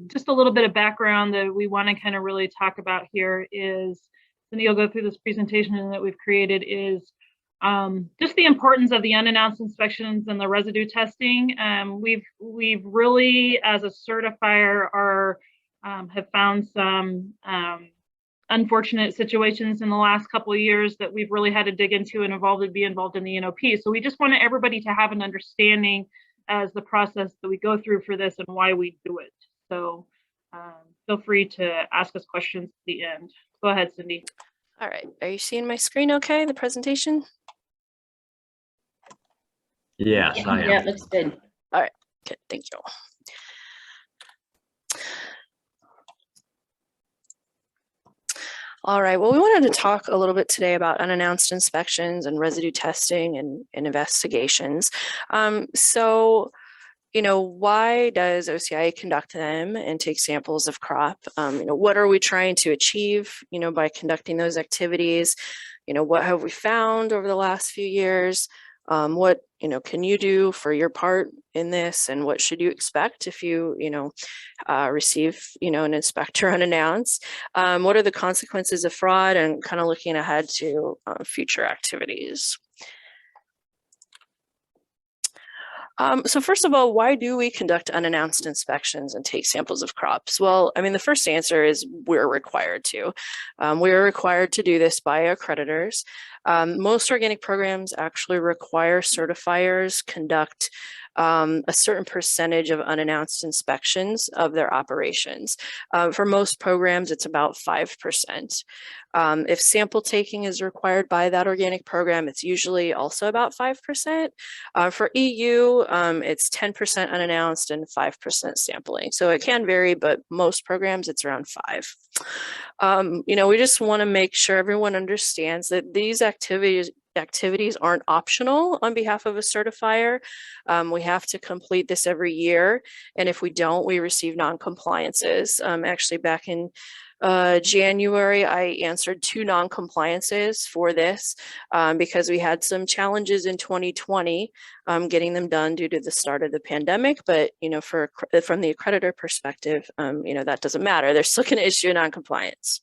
just a little bit of background that we want to kind of really talk about here is, Cindy will go through this presentation that we've created, is just the importance of the unannounced inspections and the residue testing. We've really, as a certifier, have found some unfortunate situations in the last couple of years that we've really had to dig into and be involved in the NOP. So we just want everybody to have an understanding as the process that we go through for this and why we do it. So feel free to ask us questions at the end. Go ahead, Cindy. All right, are you seeing my screen okay, the presentation? Yes, I am. Yeah, it looks good. All right, good, thank you. All right, well, we wanted to talk a little bit today about unannounced inspections and residue testing and investigations. So, you know, why does OCIA conduct them and take samples of crop? You know, what are we trying to achieve, you know, by conducting those activities? You know, what have we found over the last few years? What, you know, can you do for your part in this, and what should you expect if you, you know, receive, you know, an inspector unannounced? What are the consequences of fraud, and kind of looking ahead to future activities? So first of all, why do we conduct unannounced inspections and take samples of crops? Well, I mean, the first answer is we're required to. We're required to do this by accreditors. Most organic programs actually require certifiers conduct a certain percentage of unannounced inspections of their operations. For most programs, it's about 5%. If sample taking is required by that organic program, it's usually also about 5%. For EU, it's 10% unannounced and 5% sampling. So it can vary, but most programs, it's around 5%. You know, we just want to make sure everyone understands that these activities aren't optional on behalf of a certifier. We have to complete this every year, and if we don't, we receive non-compliances. Actually, back in January, I answered 2 non-compliances for this because we had some challenges in 2020 getting them done due to the start of the pandemic. But, you know, from the accreditor perspective, you know, that doesn't matter. They're still going to issue a non-compliance.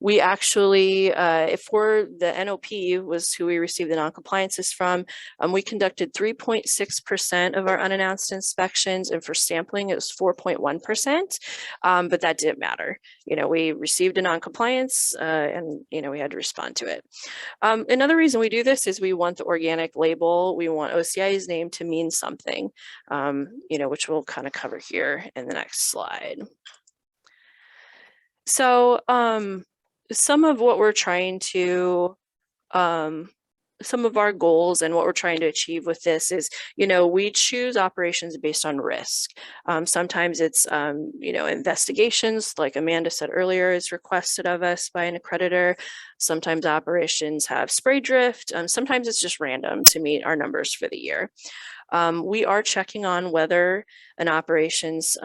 We actually, for the NOP was who we received the non-compliances from, we conducted 3.6% of our unannounced inspections, and for sampling it was 4.1%, but that didn't matter. You know, we received a non-compliance and, you know, we had to respond to it. Another reason we do this is we want the organic label, we want OCIA's name to mean something, you know, which we'll kind of cover here in the next slide. So some of what we're trying to, some of our goals and what we're trying to achieve with this is, you know, we choose operations based on risk. Sometimes it's, you know, investigations, like Amanda said earlier, is requested of us by an accreditor. Sometimes operations have spray drift. Sometimes it's just random to meet our numbers for the year. We are checking on whether an operations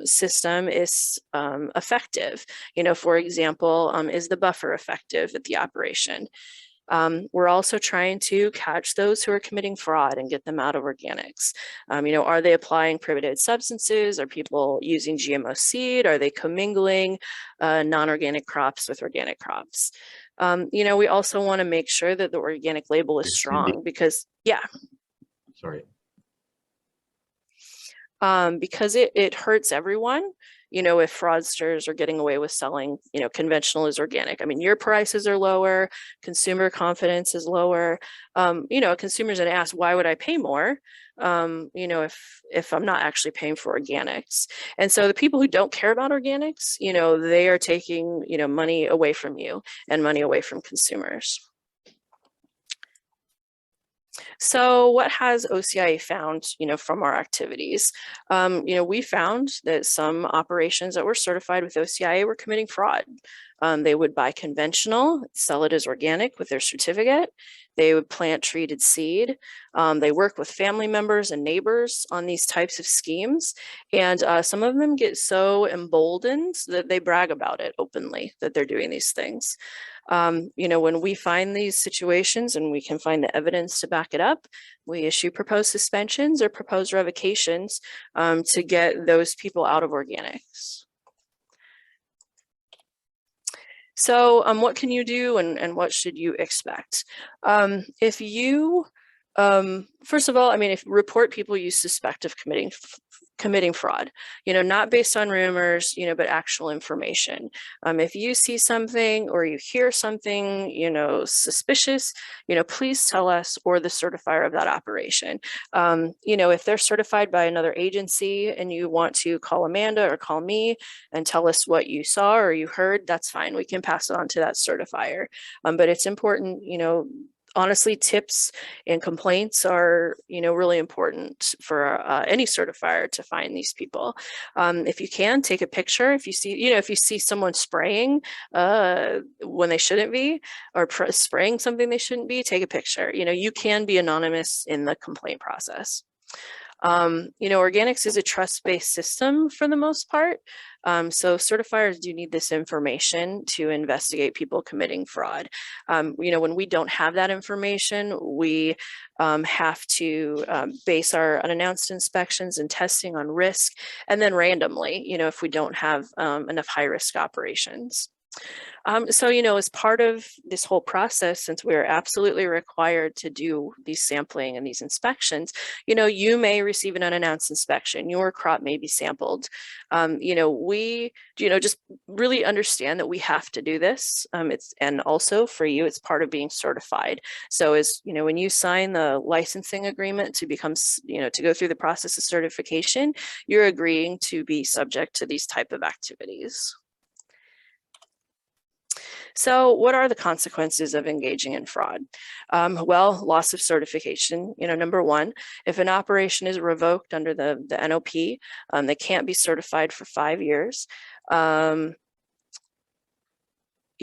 system is effective. You know, for example, is the buffer effective at the operation? We're also trying to catch those who are committing fraud and get them out of organics. You know, are they applying prohibited substances? Are people using GMO seed? Are they commingling non-organic crops with organic crops? You know, we also want to make sure that the organic label is strong because, yeah. Sorry. Because it hurts everyone, you know, if fraudsters are getting away with selling, you know, conventional as organic. I mean, your prices are lower, consumer confidence is lower. You know, consumers are going to ask, why would I pay more, you know, if I'm not actually paying for organics? And so the people who don't care about organics, you know, they are taking, you know, money away from you and money away from consumers. So what has OCIA found, you know, from our activities? You know, we found that some operations that were certified with OCIA were committing fraud. They would buy conventional, sell it as organic with their certificate, They would plant treated seed. They work with family members and neighbors on these types of schemes. And some of them get so emboldened that they brag about it openly, that they're doing these things. You know, when we find these situations and we can find the evidence to back it up, we issue proposed suspensions or proposed revocations to get those people out of organics. So what can you do and what should you expect? If you, first of all, I mean, if report people you suspect of committing fraud, you know, not based on rumors, you know, but actual information. If you see something or you hear something, you know, suspicious, you know, please tell us or the certifier of that operation. You know, if they're certified by another agency and you want to call Amanda or call me and tell us what you saw or you heard, that's fine. We can pass it on to that certifier. But it's important, you know, honestly, tips and complaints are, you know, really important for any certifier to find these people. If you can, take a picture. If you see, you know, if you see someone spraying when they shouldn't be, or spraying something they shouldn't be, take a picture. You know, you can be anonymous in the complaint process. You know, organics is a trust-based system for the most part. So certifiers do need this information to investigate people committing fraud. You know, when we don't have that information, we have to base our unannounced inspections and testing on risk, and then randomly, you know, if we don't have enough high-risk operations. So, you know, as part of this whole process, since we're absolutely required to do these sampling and these inspections, you know, you may receive an unannounced inspection, your crop may be sampled. You know, we, you know, just really understand that we have to do this. And also for you, it's part of being certified. So as, you know, when you sign the licensing agreement to become, you know, to go through the process of certification, you're agreeing to be subject to these type of activities. So what are the consequences of engaging in fraud? Well, loss of certification, you know, number one, if an operation is revoked under the NOP, they can't be certified for 5 years.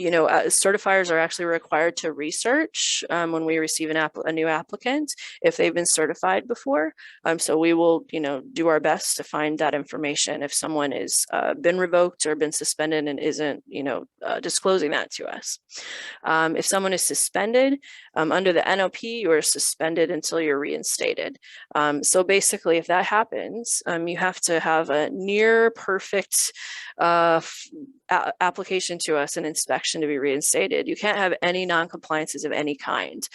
You know, certifiers are actually required to research when we receive a new applicant if they've been certified before. So we will, you know, do our best to find that information if someone is been revoked or been suspended and isn't, you know, disclosing that to us. If someone is suspended under the NOP, you are suspended until you're reinstated. So basically, if that happens, you have to have a near perfect application to us, an inspection to be reinstated. You can't have any non-compliances of any kind,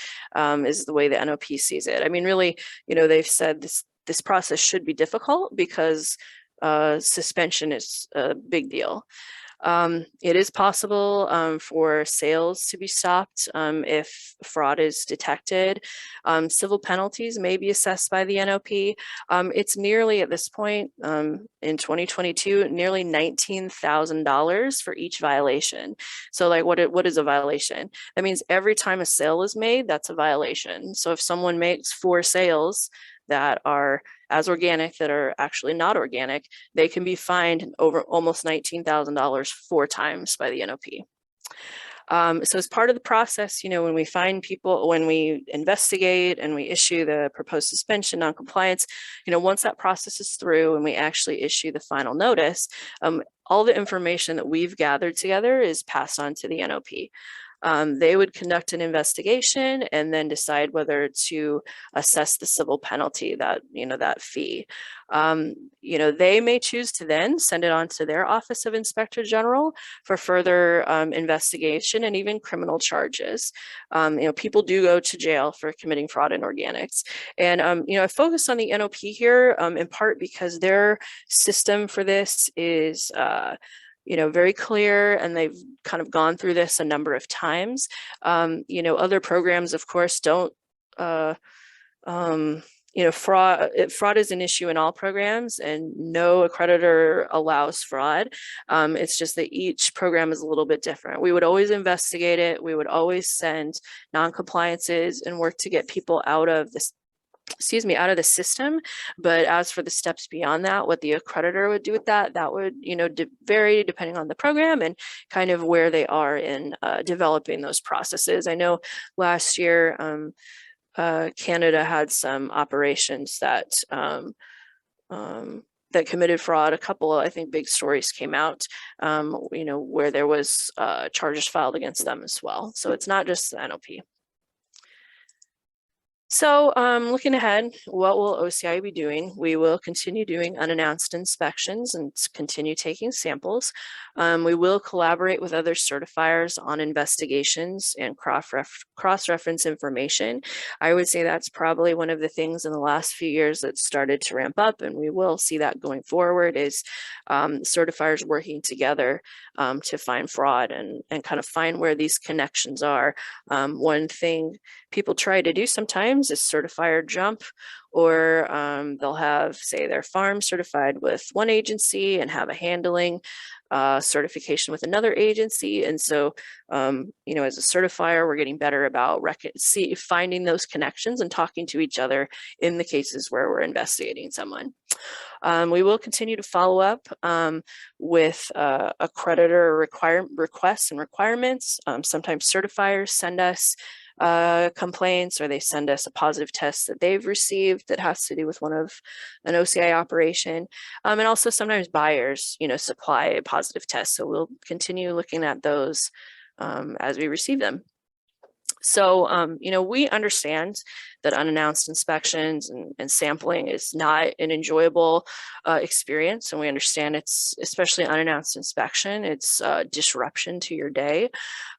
is the way the NOP sees it. I mean, really, you know, they've said this process should be difficult because suspension is a big deal. It is possible for sales to be stopped if fraud is detected. Civil penalties may be assessed by the NOP. It's nearly, at this point in 2022, nearly $19,000 for each violation. So like what is a violation? That means every time a sale is made, that's a violation. So if someone makes 4 sales that are as organic that are actually not organic, they can be fined over almost $19,000 4 times by the NOP. So as part of the process, you know, when we find people, when we investigate and we issue the proposed suspension, non-compliance, you know, once that process is through and we actually issue the final notice, all the information that we've gathered together is passed on to the NOP. They would conduct an investigation and then decide whether to assess the civil penalty, that, you know, that fee. You know, they may choose to then send it on to their Office of Inspector General for further investigation and even criminal charges. You know, people do go to jail for committing fraud in organics. And, you know, I focused on the NOP here in part because their system for this is, you know, very clear, and they've kind of gone through this a number of times. You know, other programs, of course, don't, you know, fraud is an issue in all programs, and no accreditor allows fraud. It's just that each program is a little bit different. We would always investigate it. We would always send non-compliances and work to get people out of this out of the system. But as for the steps beyond that, what the accreditor would do with that, that would, vary depending on the program and kind of where they are in developing those processes. I know last year, Canada had some operations that that committed fraud. A couple of, I think, big stories came out, where there was charges filed against them as well. So it's not just the NOP. So looking ahead, what will OCIA be doing? We will continue doing unannounced inspections and continue taking samples. We will collaborate with other certifiers on investigations and cross-reference information. I would say that's probably one of the things in the last few years that started to ramp up, and we will see that going forward, is certifiers working together to find fraud and kind of find where these connections are. One thing people try to do sometimes is certifier jump, or they'll have, say, their farm certified with one agency and have a handling certification with another agency. And so, as a certifier, we're getting better about finding those connections and talking to each other in the cases where we're investigating someone. We will continue to follow up with accreditor requests and requirements. Sometimes certifiers send us complaints, or they send us a positive test that they've received that has to do with an OCI operation. And also sometimes buyers, supply a positive test. So we'll continue looking at those as we receive them. So, we understand that unannounced inspections and sampling is not an enjoyable experience. And we understand it's, especially unannounced inspection, it's disruption to your day.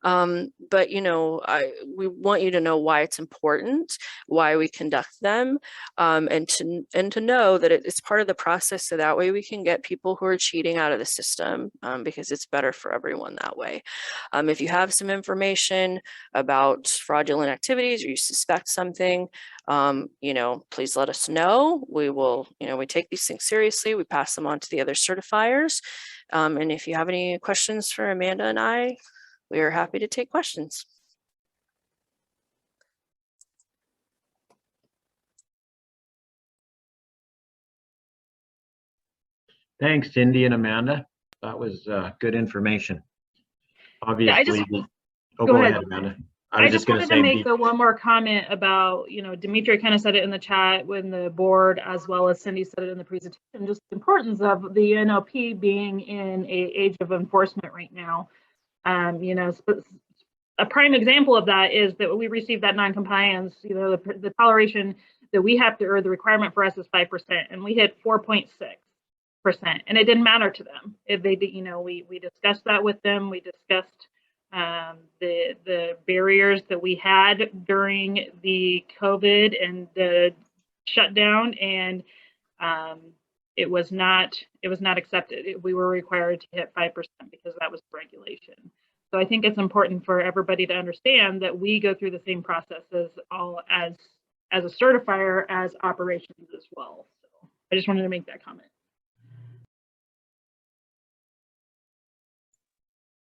But, we want you to know why it's important, why we conduct them, and to know that it's part of the process. So that way we can get people who are cheating out of the system, because it's better for everyone that way. If you have some information about fraudulent activities, or you suspect something, please let us know. We will, we take these things seriously. We pass them on to the other certifiers. And if you have any questions for Amanda and I, we are happy to take questions. Thanks, Cindy and Amanda. That was good information. Obviously, go ahead, Amanda. I just wanted to make one more comment about, Dimitri kind of said it in the chat when the board, as well as Cindy said it in the presentation, just the importance of the NLP being in an age of enforcement right now. A prime example of that is that we received that non-compliance, the toleration that we have to, or the requirement for us is 5%, and we hit 4.6%, and it didn't matter to them. If they did, we discussed that with them. We discussed the barriers that we had during the COVID and the shutdown, and it was not accepted. We were required to hit 5% because that was regulation. So I think it's important for everybody to understand that we go through the same process as a certifier as operations as well. So I just wanted to make that comment.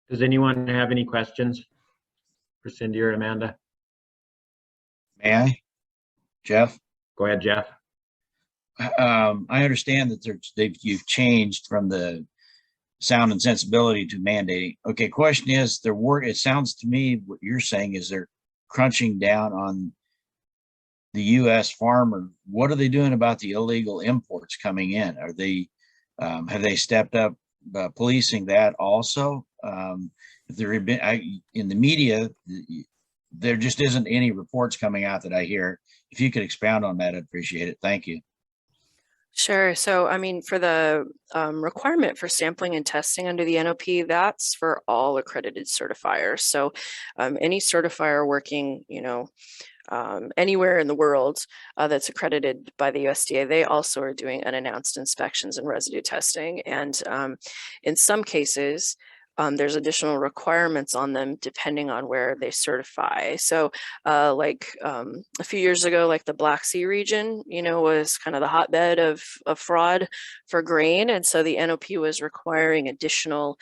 Does anyone have any questions for Cindy or Amanda? May I? Jeff? Go ahead, Jeff. I understand that you've changed from the sound and sensibility to mandating. Okay, question is, it sounds to me what you're saying is they're crunching down on the U.S. farmer. What are they doing about the illegal imports coming in? Are they have they stepped up policing that also? If there have been in the media, there just isn't any reports coming out that I hear. If you could expound on that, I'd appreciate it. Thank you. Sure. So, for the requirement for sampling and testing under the NOP, that's for all accredited certifiers. So any certifier working, anywhere in the world that's accredited by the USDA, they also are doing unannounced inspections and residue testing. And in some cases, there's additional requirements on them depending on where they certify. So a few years ago, like the Black Sea region, was kind of the hotbed of fraud for grain. And so the NOP was requiring additional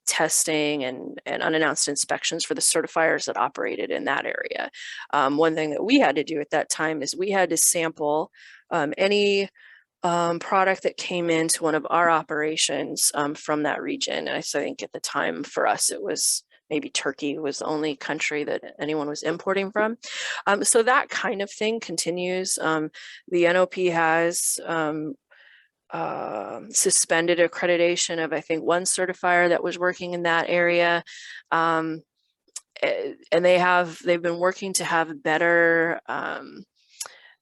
testing and unannounced inspections for the certifiers that operated in that area. One thing that we had to do at that time is we had to sample any product that came into one of our operations from that region. And I think at the time for us, it was maybe Turkey was the only country that anyone was importing from. So that kind of thing continues. The NOP has suspended accreditation of, I think, one certifier that was working in that area. And they've been working to have better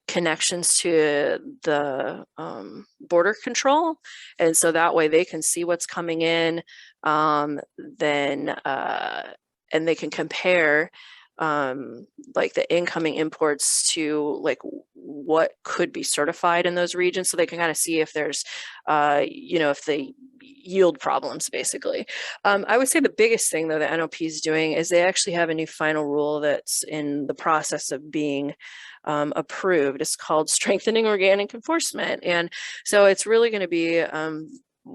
connections to the border control, and so that way they can see what's coming in, and they can compare like the incoming imports to like what could be certified in those regions, so they can kind of see if there's if they yield problems basically. I would say the biggest thing though the NOP is doing is they actually have a new final rule that's in the process of being approved. It's called strengthening organic enforcement. And so it's really going to be,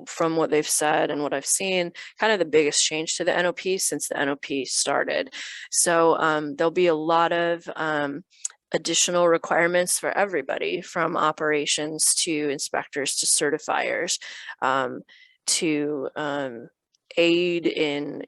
from what they've said and what I've seen, kind of the biggest change to the NOP since the NOP started. So there'll be a lot of additional requirements for everybody, from operations to inspectors to certifiers, to aid in,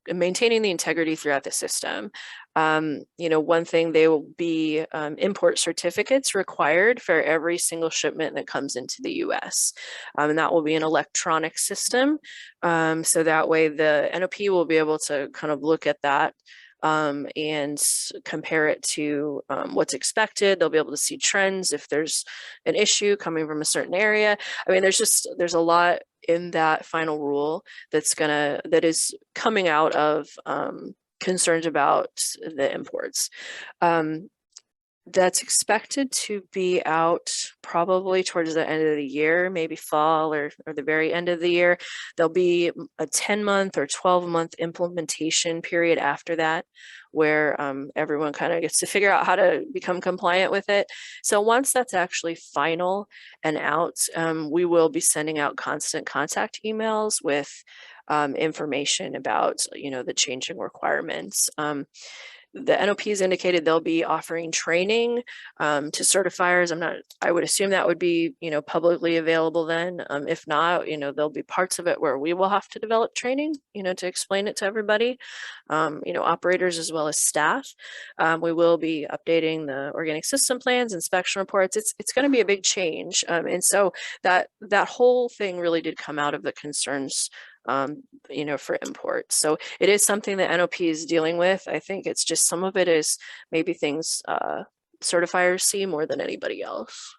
maintaining the integrity throughout the system. One thing, they will be import certificates required for every single shipment that comes into the US. And that will be an electronic system. So that way the NOP will be able to kind of look at that and compare it to what's expected. They'll be able to see trends if there's an issue coming from a certain area. I mean, there's a lot in that final rule that is coming out of concerns about the imports. That's expected to be out probably towards the end of the year, maybe fall or the very end of the year. There'll be a 10-month or 12-month implementation period after that, where everyone kind of gets to figure out how to become compliant with it. So once that's actually final and out, we will be sending out constant contact emails with information about, the changing requirements. The NOP has indicated they'll be offering training to certifiers. I would assume that would be, publicly available then. If not, there'll be parts of it where we will have to develop training, to explain it to everybody, operators as well as staff. We will be updating the organic system plans, inspection reports. It's going to be a big change. And so that whole thing really did come out of the concerns for imports. So it is something that NOP is dealing with. I think it's just some of it is maybe things certifiers see more than anybody else.